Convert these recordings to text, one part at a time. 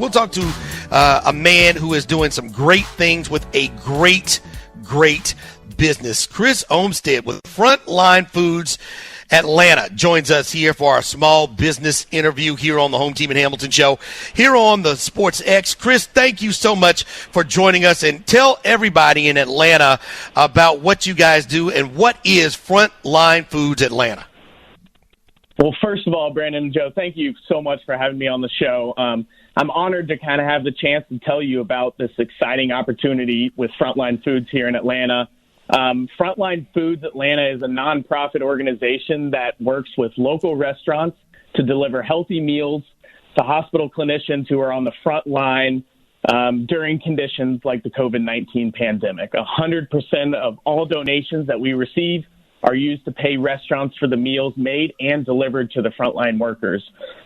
We'll talk to a man who is doing some great things with a great business. Chris Ohmstede with Frontline Foods Atlanta joins us here for our small business interview here on the Hometeam and Hamilton Show here on the Sports X. Chris, thank you so much for joining us, and tell everybody in Atlanta about what you guys do and what is Frontline Foods Atlanta. Well, first of all, Brandon and Joe, thank you so much for having me on the show. I'm honored to kind of have the chance to tell you about this exciting opportunity with Frontline Foods here in Atlanta. Frontline Foods Atlanta is a nonprofit organization that works with local restaurants to deliver healthy meals to hospital clinicians who are on the front line during conditions like the COVID-19 pandemic. 100% of all donations that we receive are used to pay restaurants for the meals made and delivered to the frontline workers.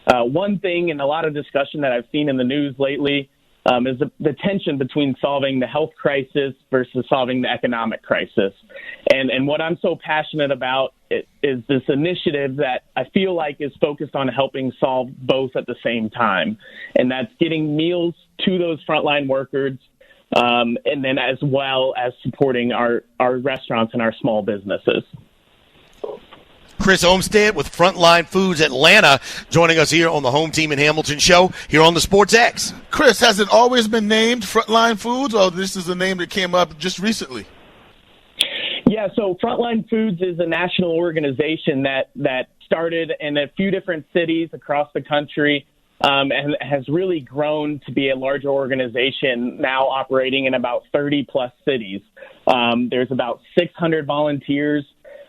One thing and a lot of discussion that I've seen in the news lately is the tension between solving the health crisis versus solving the economic crisis. And what I'm so passionate about is this initiative that I feel like is focused on helping solve both at the same time. And that's getting meals to those frontline workers, and then as well as supporting our restaurants and our small businesses. Chris Ohmstede with Frontline Foods Atlanta joining us here on the Hometeam and Hamilton Show here on the Sports X. Chris, has it always been named Frontline Foods, or this is a name that came up just recently? Yeah, so Frontline Foods is a national organization that started in a few different cities across the country, and has really grown to be a larger organization now operating in about 30-plus cities. There's about 600 volunteers,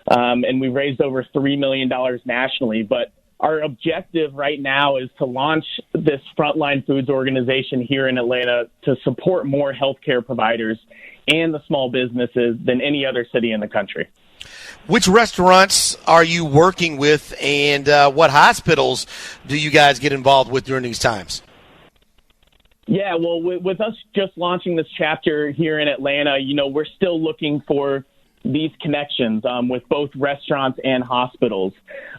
and we've raised over $3 million nationally. But our objective right now is to launch this Frontline Foods organization here in Atlanta to support more healthcare providers and the small businesses than any other city in the country. Which restaurants are you working with, and what hospitals do you guys get involved with during these times? Yeah, well, with us just launching this chapter here in Atlanta, we're still looking for these connections with both restaurants and hospitals.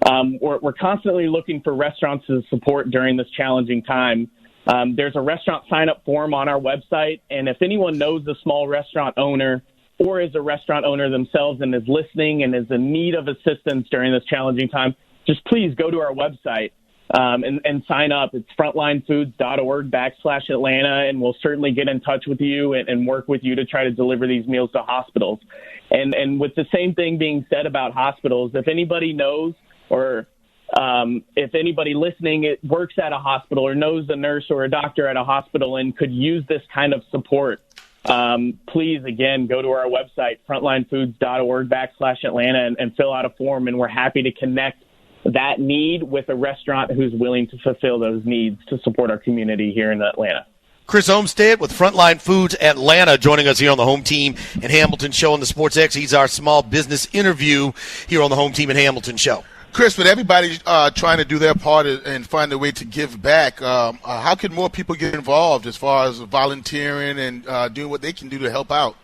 We're constantly looking for restaurants to support during this challenging time. There's a restaurant sign-up form on our website, and if anyone knows a small restaurant owner or is a restaurant owner themselves and is listening and is in need of assistance during this challenging time, just please go to our website and sign up. It's frontlinefoods.org/Atlanta, and we'll certainly get in touch with you and work with you to try to deliver these meals to hospitals. And with the same thing being said about hospitals, if anybody knows or if anybody listening works at a hospital or knows a nurse or a doctor at a hospital and could use this kind of support, please, again, go to our website, frontlinefoods.org/Atlanta, and fill out a form, and we're happy to connect that need with a restaurant who's willing to fulfill those needs to support our community here in Atlanta. Chris Ohmstede with Frontline Foods Atlanta joining us here on the Hometeam and Hamilton Show on the Sports X. He's our small business interview here on the Hometeam and Hamilton Show. Chris, with everybody trying to do their part and find a way to give back, how can more people get involved as far as volunteering and doing what they can do to help out?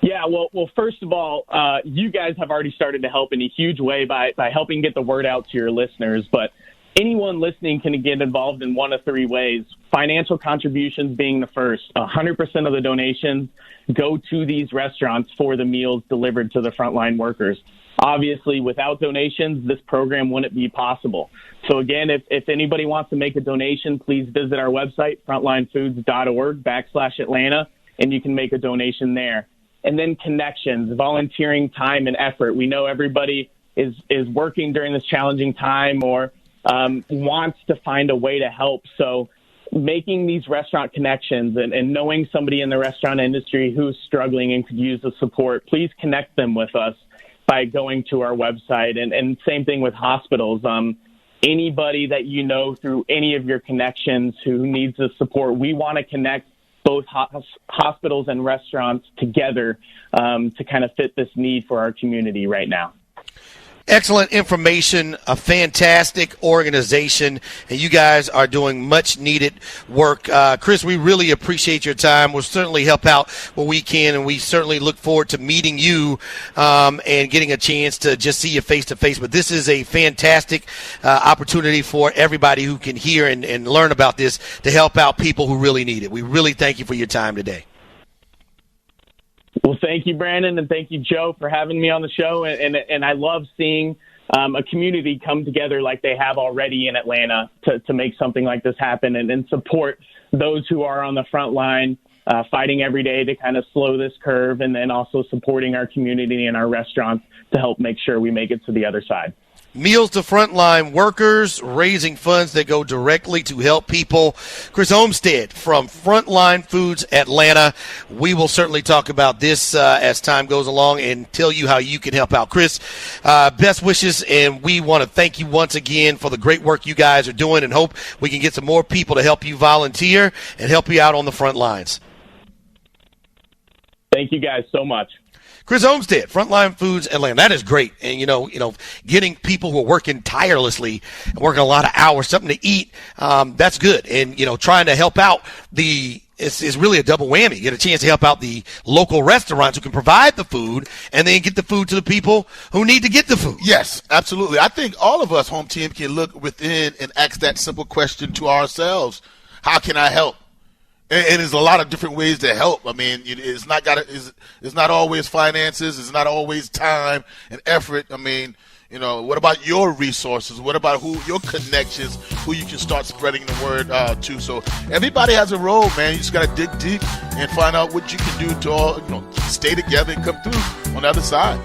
Yeah, well, first of all, you guys have already started to help in a huge way by helping get the word out to your listeners. But anyone listening can get involved in one of three ways. Financial contributions being the first. 100% of the donations go to these restaurants for the meals delivered to the frontline workers. Obviously, without donations, this program wouldn't be possible. So again, if anybody wants to make a donation, please visit our website, frontlinefoods.org/Atlanta, and you can make a donation there. And then connections, volunteering time and effort. We know everybody is working during this challenging time or wants to find a way to help. So making these restaurant connections and knowing somebody in the restaurant industry who's struggling and could use the support, please connect them with us by going to our website. And same thing with hospitals. Anybody that you know through any of your connections who needs the support, we want to connect both hospitals and restaurants together to kind of fit this need for our community right now. Excellent information, a fantastic organization, and you guys are doing much needed work. Chris, we really appreciate your time. We'll certainly help out where we can, and we certainly look forward to meeting you and getting a chance to just see you face to face. But this is a fantastic opportunity for everybody who can hear and learn about this to help out people who really need it. We really thank you for your time today. Well, thank you, Brandon, and thank you, Joe, for having me on the show. And I love seeing a community come together like they have already in Atlanta to make something like this happen and support those who are on the front line, fighting every day to kind of slow this curve, and then also supporting our community and our restaurants to help make sure we make it to the other side. Meals to frontline workers, raising funds that go directly to help people. Chris Ohmstede from Frontline Foods Atlanta. We will certainly talk about this as time goes along and tell you how you can help out. Chris, best wishes, and we want to thank you once again for the great work you guys are doing and hope we can get some more people to help you volunteer and help you out on the front lines. Thank you guys so much. Chris Ohmstede, Frontline Foods Atlanta. That is great. And, getting people who are working tirelessly and working a lot of hours, something to eat, that's good. And, trying to help out it's really a double whammy. You get a chance to help out the local restaurants who can provide the food and then get the food to the people who need to get the food. Yes, absolutely. I think all of us, home team, can look within and ask that simple question to ourselves. How can I help? And there's a lot of different ways to help. I mean, it's not always finances. It's not always time and effort. I mean, what about your resources? What about your connections, who you can start spreading the word to? So everybody has a role, man. You just got to dig deep and find out what you can do to all, stay together and come through on the other side.